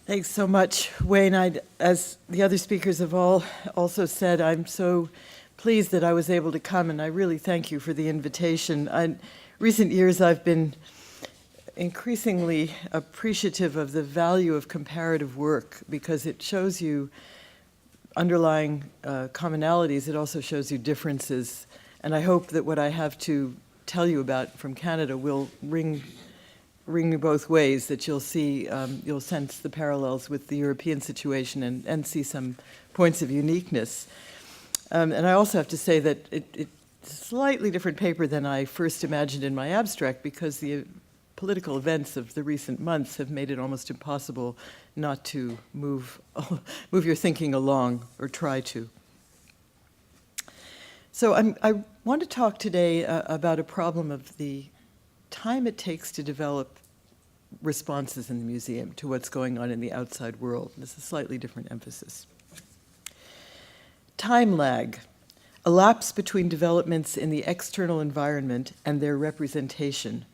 Thanks so much, Wayne. As the other speakers have all also said, I'm so pleased that I was able to come, and I really thank you for the invitation. In recent years, I've been increasingly appreciative of the value of comparative work because it shows you underlying commonalities. It also shows you differences, and I hope that what I have to tell you about from Canada will ring me both ways, that you'll see, you'll sense the parallels with the European situation and see some points of uniqueness. And I also have to say that it's a slightly different paper than I first imagined in my abstract, because the political events of the recent months have made it almost impossible not to move your thinking along, or try to. So I want to talk today about a problem of the time it takes to develop responses in the museum to what's going on in the outside world. This is a slightly different emphasis. Time lag, a lapse between developments in the external environment and their representation,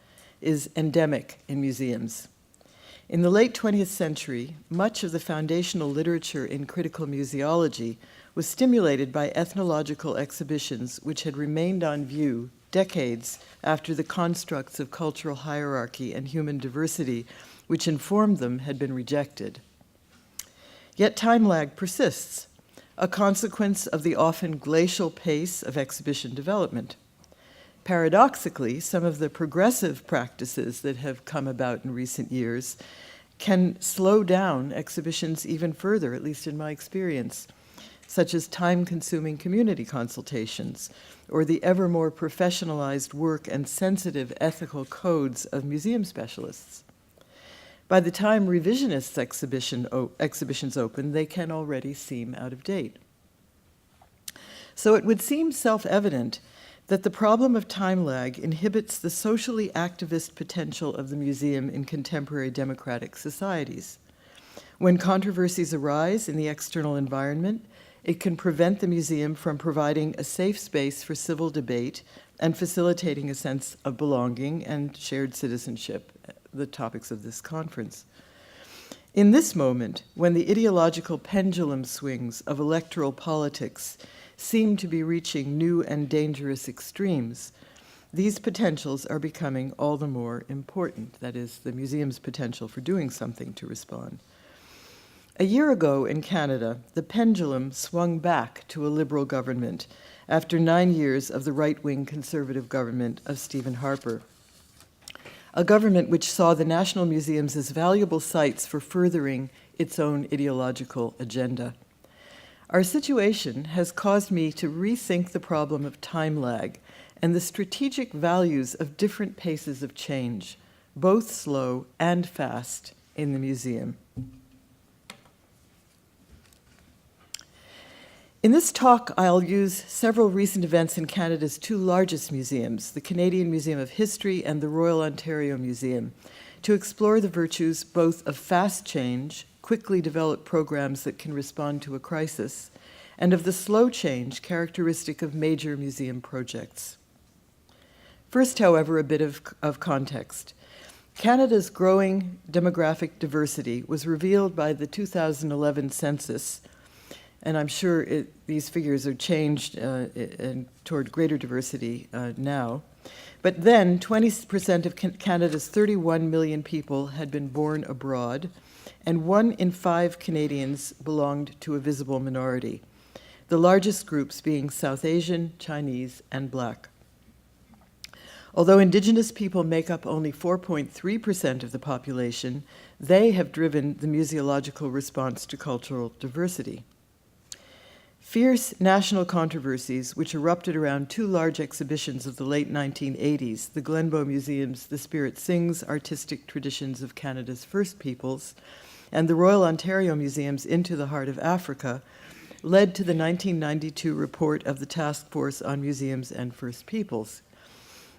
is endemic in museums. In the late 20th century, much of the foundational literature in critical museology was stimulated by ethnological exhibitions which had remained on view decades after the constructs of cultural hierarchy and human diversity which informed them had been rejected. Yet time lag persists, a consequence of the often glacial pace of exhibition development. Paradoxically, some of the progressive practices that have come about in recent years can slow down exhibitions even further, at least in my experience, such as time-consuming community consultations, or the ever more professionalized work and sensitive ethical codes of museum specialists. By the time revisionists' exhibitions open, they can already seem out of date. So it would seem self-evident that the problem of time lag inhibits the socially activist potential of the museum in contemporary democratic societies. When controversies arise in the external environment, it can prevent the museum from providing a safe space for civil debate and facilitating a sense of belonging and shared citizenship, the topics of this conference. In this moment, when the ideological pendulum swings of electoral politics seem to be reaching new and dangerous extremes, these potentials are becoming all the more important, that is, the museum's potential for doing something to respond. A year ago in Canada, the pendulum swung back to a Liberal government after 9 years of the right-wing Conservative government of Stephen Harper, a government which saw the national museums as valuable sites for furthering its own ideological agenda. Our situation has caused me to rethink the problem of time lag and the strategic values of different paces of change, both slow and fast, in the museum. In this talk, I'll use several recent events in Canada's two largest museums, the Canadian Museum of History and the Royal Ontario Museum, to explore the virtues both of fast change, quickly developed programs that can respond to a crisis, and of the slow change characteristic of major museum projects. First, however, a bit of context. Canada's growing demographic diversity was revealed by the 2011 census, and I'm sure these figures are changed toward greater diversity now. But then 20% of Canada's 31 million people had been born abroad, and 1 in 5 Canadians belonged to a visible minority, the largest groups being South Asian, Chinese, and Black. Although Indigenous people make up only 4.3% of the population, they have driven the museological response to cultural diversity. Fierce national controversies, which erupted around two large exhibitions of the late 1980s, the Glenbow Museum's The Spirit Sings, Artistic Traditions of Canada's First Peoples, and the Royal Ontario Museum's Into the Heart of Africa, led to the 1992 report of the Task Force on Museums and First Peoples.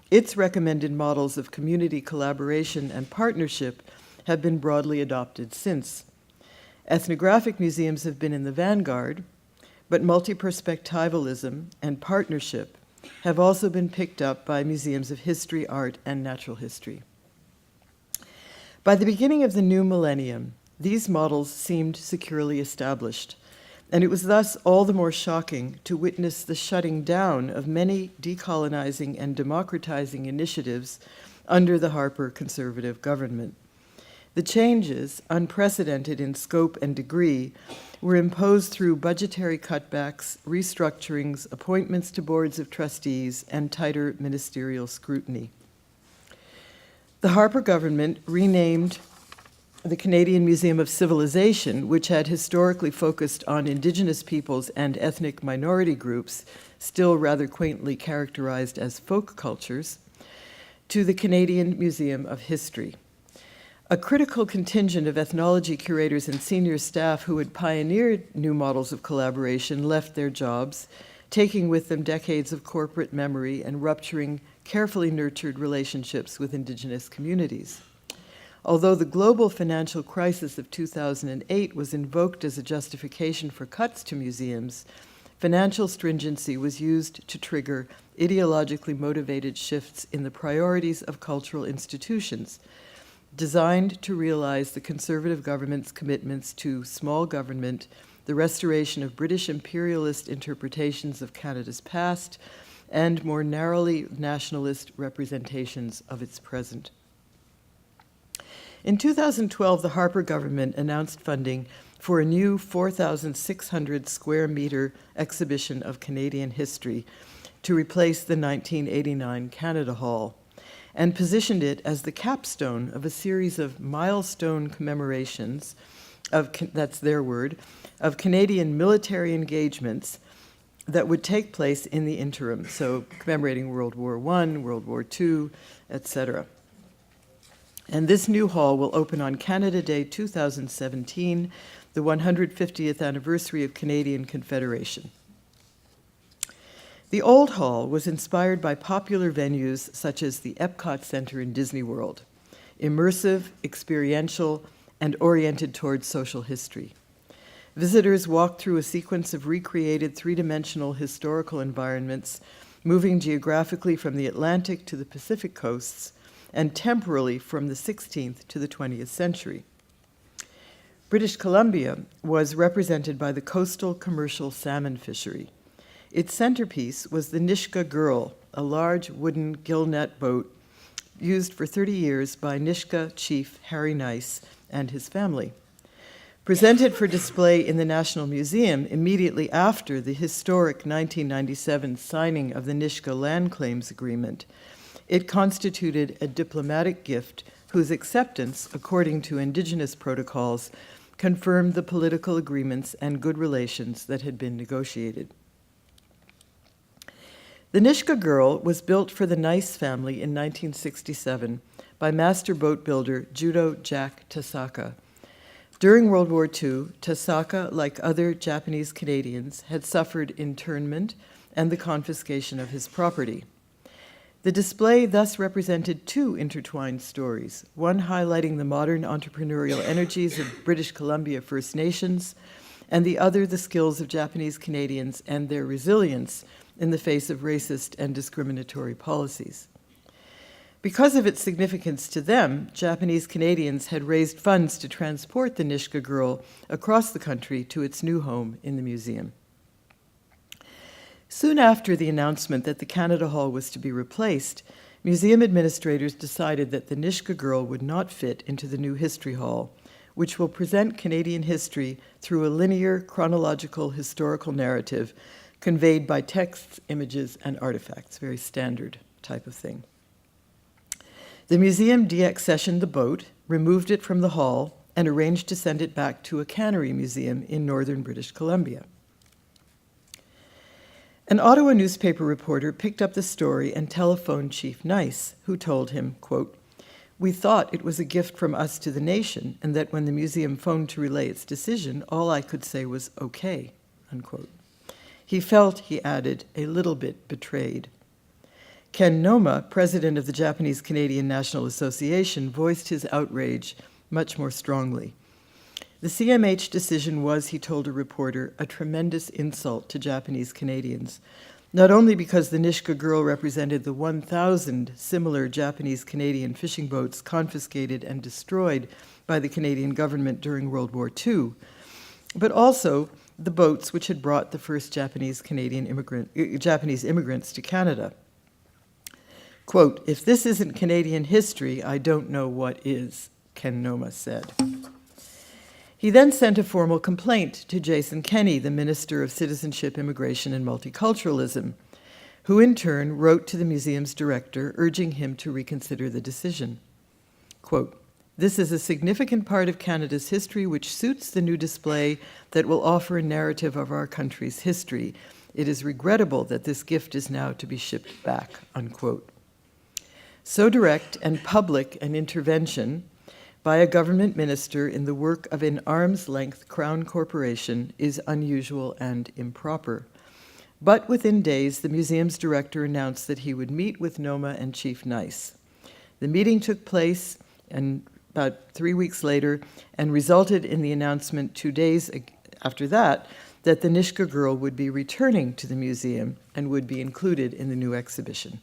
Its recommended models of community collaboration and partnership have been broadly adopted since. Ethnographic museums have been in the vanguard, but multi-perspectivalism and partnership have also been picked up by museums of history, art, and natural history. By the beginning of the new millennium, These models seemed securely established, and it was thus all the more shocking to witness the shutting down of many decolonizing and democratizing initiatives under the Harper conservative government. The changes, unprecedented in scope and degree, were imposed through budgetary cutbacks, restructurings, appointments to boards of trustees, and tighter ministerial scrutiny. The Harper government renamed the Canadian Museum of Civilization, which had historically focused on Indigenous peoples and ethnic minority groups, still rather quaintly characterized as folk cultures, to the Canadian Museum of History. A critical contingent of ethnology curators and senior staff who had pioneered new models of collaboration left their jobs, taking with them decades of corporate memory and rupturing carefully nurtured relationships with Indigenous communities. Although the global financial crisis of 2008 was invoked as a justification for cuts to museums, financial stringency was used to trigger ideologically motivated shifts in the priorities of cultural institutions, designed to realize the conservative government's commitments to small government, the restoration of British imperialist interpretations of Canada's past, and more narrowly nationalist representations of its present. In 2012, the Harper government announced funding for a new 4,600 square meter exhibition of Canadian history to replace the 1989 Canada Hall, and positioned it as the capstone of a series of milestone commemorations of, that's their word, of Canadian military engagements that would take place in the interim, so commemorating World War I, World War II, etc. And this new hall will open on Canada Day 2017, the 150th anniversary of Canadian Confederation. The old hall was inspired by popular venues such as the Epcot Center in Disney World, immersive, experiential, and oriented towards social history. Visitors walked through a sequence of recreated three-dimensional historical environments, moving geographically from the Atlantic to the Pacific coasts, and temporally from the 16th to the 20th century. British Columbia was represented by the coastal commercial salmon fishery. Its centerpiece was the Nisga'a Girl, a large wooden gill net boat used for 30 years by Nisga'a chief Harry Nice and his family. Presented for display in the National Museum immediately after the historic 1997 signing of the Nisga'a Land Claims Agreement, it constituted a diplomatic gift whose acceptance, according to Indigenous protocols, confirmed the political agreements and good relations that had been negotiated. The Nisga'a Girl was built for the Nice family in 1967 by master boat builder Judo Jack Tasaka. During World War II, Tasaka, like other Japanese Canadians, had suffered internment and the confiscation of his property. The display thus represented two intertwined stories, one highlighting the modern entrepreneurial energies of British Columbia First Nations, and the other the skills of Japanese Canadians and their resilience in the face of racist and discriminatory policies. Because of its significance to them, Japanese Canadians had raised funds to transport the Nisga'a Girl across the country to its new home in the museum. Soon after the announcement that the Canada Hall was to be replaced, museum administrators decided that the Nisga'a Girl would not fit into the new History Hall, which will present Canadian history through a linear, chronological, historical narrative conveyed by texts, images, and artifacts, very standard type of thing. The museum deaccessioned the boat, removed it from the hall, and arranged to send it back to a cannery museum in northern British Columbia. An Ottawa newspaper reporter picked up the story and telephoned Chief Nice, who told him, quote, "We thought it was a gift from us to the nation, and that when the museum phoned to relay its decision, all I could say was okay," unquote. He felt, he added, a little bit betrayed. Ken Noma, president of the Japanese Canadian National Association, voiced his outrage much more strongly. The CMH decision was, he told a reporter, a tremendous insult to Japanese Canadians. not only because the Nishka girl represented the 1,000 similar Japanese-Canadian fishing boats confiscated and destroyed by the Canadian government during World War II, but also the boats which had brought the first Japanese immigrants to Canada. Quote, "If this isn't Canadian history, I don't know what is," Ken Noma said. He then sent a formal complaint to Jason Kenney, the Minister of Citizenship, Immigration, and Multiculturalism, who in turn wrote to the museum's director urging him to reconsider the decision. Quote, "This is a significant part of Canada's history which suits the new display that will offer a narrative of our country's history. It is regrettable that this gift is now to be shipped back," unquote. So direct and public an intervention by a government minister in the work of an arm's-length Crown corporation is unusual and improper. But within days, the museum's director announced that he would meet with Noma and Chief Nice. The meeting took place about 3 weeks later and resulted in the announcement 2 days after that the Nishka girl would be returning to the museum and would be included in the new exhibition.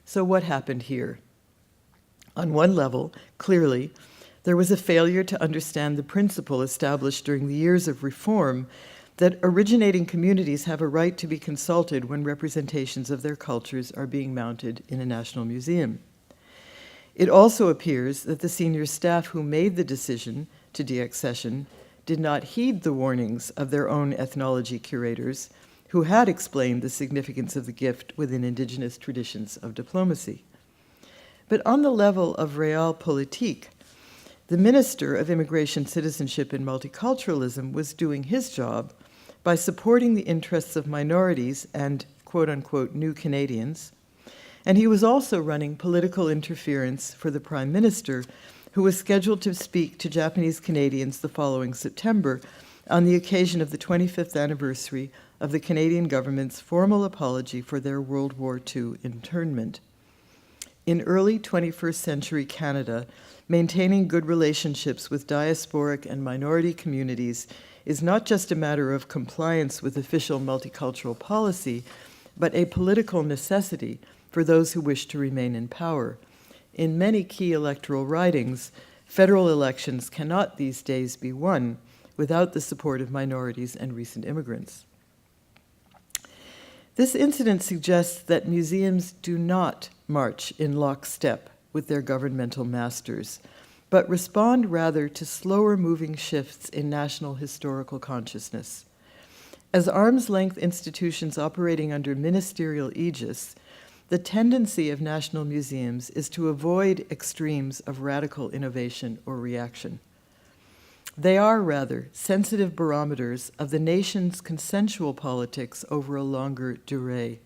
So what happened here? On one level, clearly, there was a failure to understand the principle established during the years of reform that originating communities have a right to be consulted when representations of their cultures are being mounted in a national museum. It also appears that the senior staff who made the decision to deaccession did not heed the warnings of their own ethnology curators, who had explained the significance of the gift within Indigenous traditions of diplomacy. But on the level of realpolitik, the Minister of Immigration, Citizenship, and Multiculturalism was doing his job by supporting the interests of minorities and quote-unquote new Canadians, and he was also running political interference for the Prime Minister, who was scheduled to speak to Japanese Canadians the following September on the occasion of the 25th anniversary of the Canadian government's formal apology for their World War II internment. In early 21st century Canada, maintaining good relationships with diasporic and minority communities is not just a matter of compliance with official multicultural policy, but a political necessity for those who wish to remain in power. In many key electoral ridings, federal elections cannot these days be won without the support of minorities and recent immigrants. This incident suggests that museums do not march in lockstep with their governmental masters, but respond rather to slower-moving shifts in national historical consciousness. As arm's-length institutions operating under ministerial aegis, the tendency of national museums is to avoid extremes of radical innovation or reaction. They are, rather, sensitive barometers of the nation's consensual politics over a longer durée.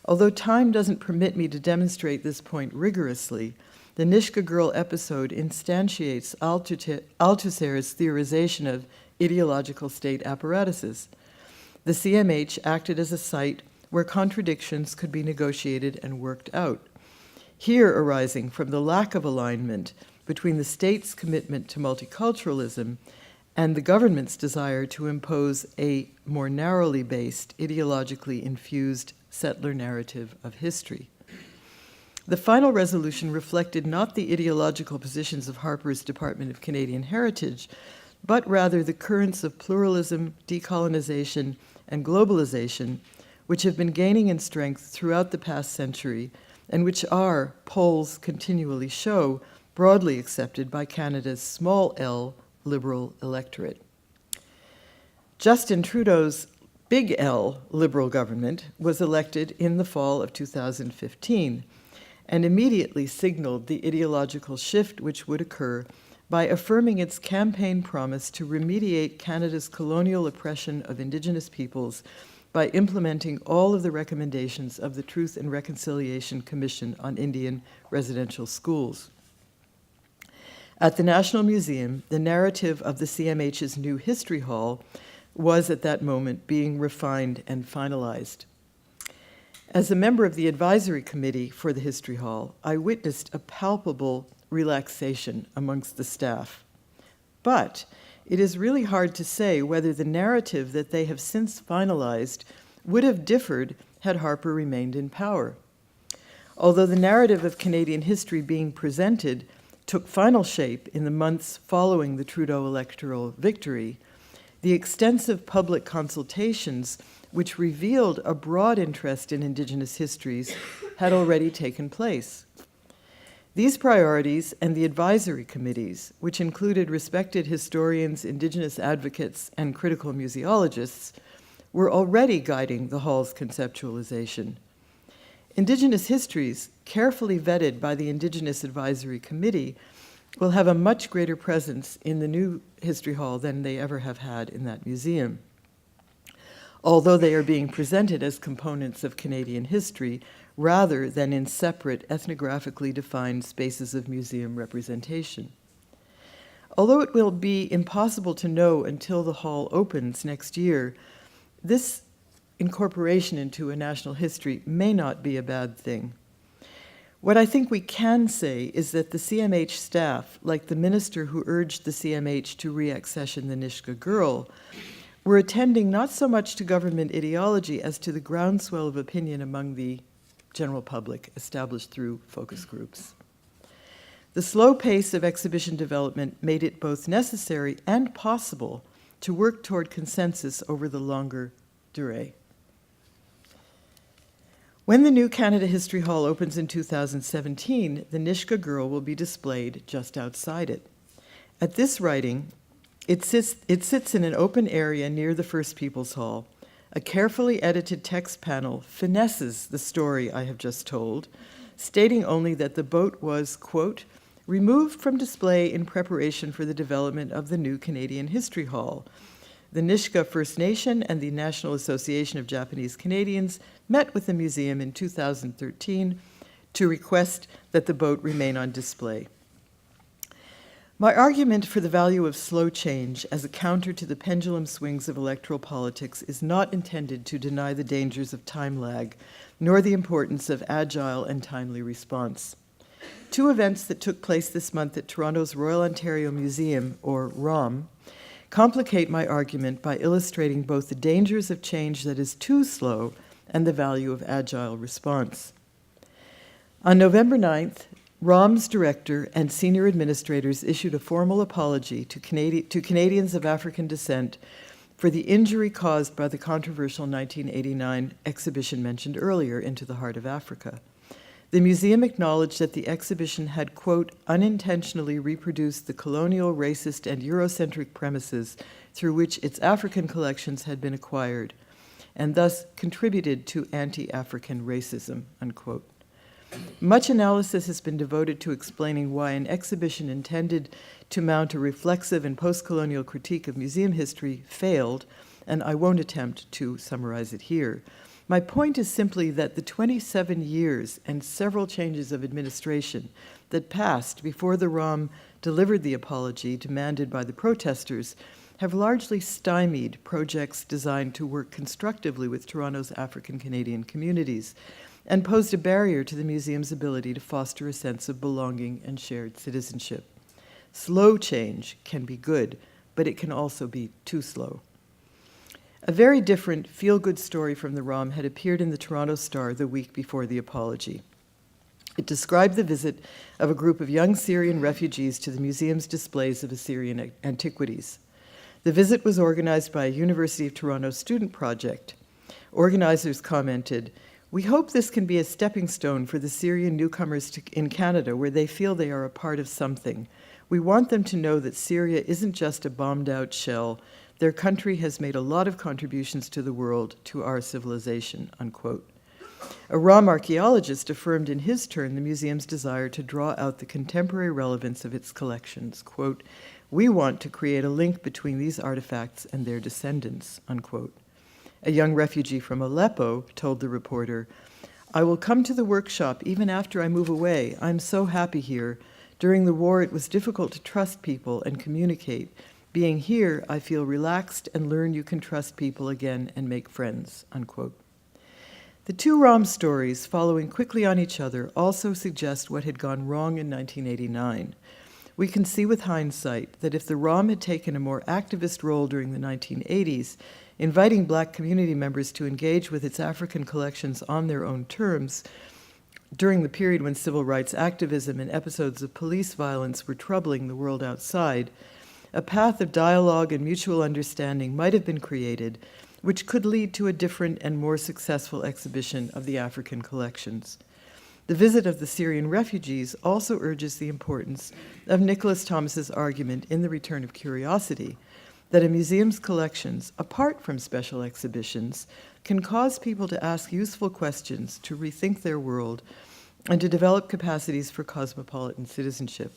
Although time doesn't permit me to demonstrate this point rigorously, the Nishka girl episode instantiates Althusser's theorization of ideological state apparatuses. The CMH acted as a site where contradictions could be negotiated and worked out, here arising from the lack of alignment between the state's commitment to multiculturalism and the government's desire to impose a more narrowly based, ideologically infused settler narrative of history. The final resolution reflected not the ideological positions of Harper's Department of Canadian Heritage, but rather the currents of pluralism, decolonization, and globalization, which have been gaining in strength throughout the past century, and which are, polls continually show, broadly accepted by Canada's small L Liberal electorate. Justin Trudeau's big L Liberal government was elected in the fall of 2015 and immediately signaled the ideological shift which would occur by affirming its campaign promise to remediate Canada's colonial oppression of Indigenous peoples by implementing all of the recommendations of the Truth and Reconciliation Commission on Indian Residential Schools. At the National Museum, the narrative of the CMH's new History Hall was at that moment being refined and finalized. As a member of the advisory committee for the History Hall, I witnessed a palpable relaxation amongst the staff. But it is really hard to say whether the narrative that they have since finalized would have differed had Harper remained in power. Although the narrative of Canadian history being presented took final shape in the months following the Trudeau electoral victory, the extensive public consultations which revealed a broad interest in Indigenous histories had already taken place. These priorities and the advisory committees, which included respected historians, Indigenous advocates, and critical museologists, were already guiding the Hall's conceptualization. Indigenous histories, carefully vetted by the Indigenous Advisory Committee, will have a much greater presence in the new History Hall than they ever have had in that museum. Although they are being presented as components of Canadian history rather than in separate ethnographically defined spaces of museum representation. Although it will be impossible to know until the hall opens next year, this incorporation into a national history may not be a bad thing. What I think we can say is that the CMH staff, like the minister who urged the CMH to reaccession the Nisga'a Girl, were attending not so much to government ideology as to the groundswell of opinion among the general public established through focus groups. The slow pace of exhibition development made it both necessary and possible to work toward consensus over the longer durée. When the new Canada History Hall opens in 2017, the Nisga'a Girl will be displayed just outside it. At this writing, it sits in an open area near the First Peoples Hall. A carefully edited text panel finesses the story I have just told, stating only that the boat was, quote, removed from display in preparation for the development of the new Canadian History Hall. The Nisga'a First Nation and the National Association of Japanese Canadians met with the museum in 2013 to request that the boat remain on display. My argument for the value of slow change as a counter to the pendulum swings of electoral politics is not intended to deny the dangers of time lag, nor the importance of agile and timely response. Two events that took place this month at Toronto's Royal Ontario Museum, or ROM, complicate my argument by illustrating both the dangers of change that is too slow and the value of agile response. On November 9th, ROM's director and senior administrators issued a formal apology to Canadians of African descent for the injury caused by the controversial 1989 exhibition mentioned earlier, Into the Heart of Africa. The museum acknowledged that the exhibition had, quote, unintentionally reproduced the colonial, racist, and Eurocentric premises through which its African collections had been acquired, and thus contributed to anti-African racism, unquote. Much analysis has been devoted to explaining why an exhibition intended to mount a reflexive and post-colonial critique of museum history failed, and I won't attempt to summarize it here. My point is simply that the 27 years and several changes of administration that passed before the ROM delivered the apology demanded by the protesters have largely stymied projects designed to work constructively with Toronto's African Canadian communities, and posed a barrier to the museum's ability to foster a sense of belonging and shared citizenship. Slow change can be good, but it can also be too slow. A very different feel-good story from the ROM had appeared in the Toronto Star the week before the apology. It described the visit of a group of young Syrian refugees to the museum's displays of Assyrian antiquities. The visit was organized by a University of Toronto student project. Organizers commented, "We hope this can be a stepping stone for the Syrian newcomers in Canada where they feel they are a part of something. We want them to know that Syria isn't just a bombed-out shell. Their country has made a lot of contributions to the world, to our civilization," unquote. A ROM archaeologist affirmed in his turn the museum's desire to draw out the contemporary relevance of its collections. Quote, "We want to create a link between these artifacts and their descendants," unquote. A young refugee from Aleppo told the reporter, "I will come to the workshop even after I move away. I'm so happy here. During the war, it was difficult to trust people and communicate. Being here, I feel relaxed and learn you can trust people again and make friends," unquote. The two ROM stories, following quickly on each other, also suggest what had gone wrong in 1989. We can see with hindsight that if the ROM had taken a more activist role during the 1980s, inviting Black community members to engage with its African collections on their own terms during the period when civil rights activism and episodes of police violence were troubling the world outside, a path of dialogue and mutual understanding might have been created, which could lead to a different and more successful exhibition of the African collections. The visit of the Syrian refugees also urges the importance of Nicholas Thomas's argument in The Return of Curiosity that a museum's collections, apart from special exhibitions, can cause people to ask useful questions, to rethink their world, and to develop capacities for cosmopolitan citizenship.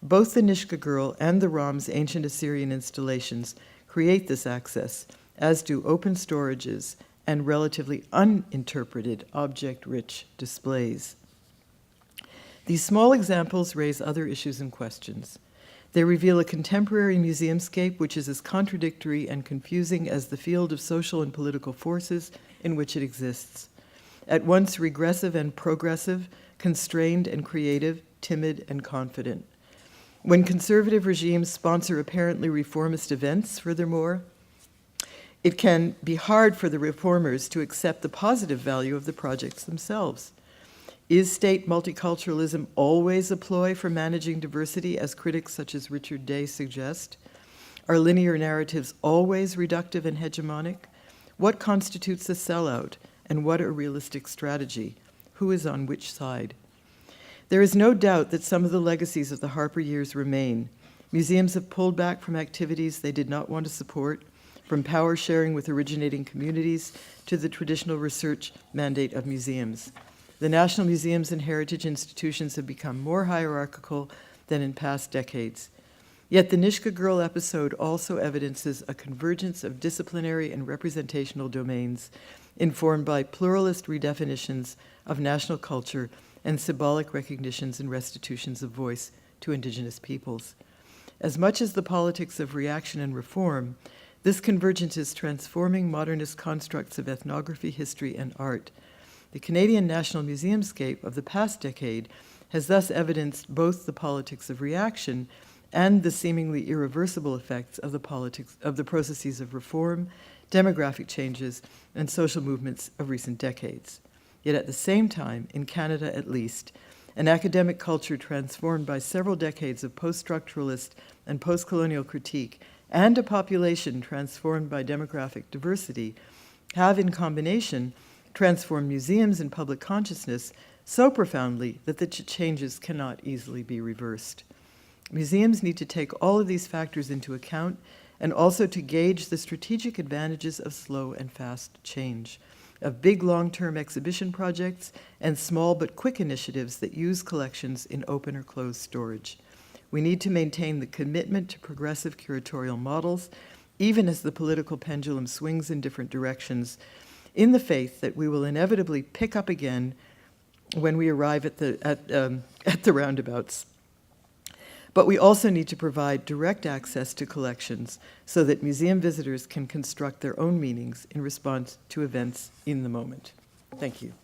Both the Nishka Girl and the Ram's ancient Assyrian installations create this access, as do open storages and relatively uninterpreted object-rich displays. These small examples raise other issues and questions. They reveal a contemporary museumscape which is as contradictory and confusing as the field of social and political forces in which it exists. At once regressive and progressive, constrained and creative, timid and confident. When conservative regimes sponsor apparently reformist events, furthermore, it can be hard for the reformers to accept the positive value of the projects themselves. Is state multiculturalism always a ploy for managing diversity, as critics such as Richard Day suggest? Are linear narratives always reductive and hegemonic? What constitutes a sellout, and what a realistic strategy? Who is on which side? There is no doubt that some of the legacies of the Harper years remain. Museums have pulled back from activities they did not want to support, from power sharing with originating communities to the traditional research mandate of museums. The national museums and heritage institutions have become more hierarchical than in past decades. Yet the Nishka Girl episode also evidences a convergence of disciplinary and representational domains informed by pluralist redefinitions of national culture and symbolic recognitions and restitutions of voice to indigenous peoples. As much as the politics of reaction and reform, this convergence is transforming modernist constructs of ethnography, history, and art. The Canadian National Museumscape of the past decade has thus evidenced both the politics of reaction and the seemingly irreversible effects of the processes of reform, demographic changes, and social movements of recent decades. Yet at the same time, in Canada at least, an academic culture transformed by several decades of post-structuralist and post-colonial critique, and a population transformed by demographic diversity, have in combination transformed museums and public consciousness so profoundly that the changes cannot easily be reversed. Museums need to take all of these factors into account and also to gauge the strategic advantages of slow and fast change, of big long-term exhibition projects and small but quick initiatives that use collections in open or closed storage. We need to maintain the commitment to progressive curatorial models, even as the political pendulum swings in different directions, in the faith that we will inevitably pick up again when we arrive at the roundabouts. But we also need to provide direct access to collections so that museum visitors can construct their own meanings in response to events in the moment. Thank you.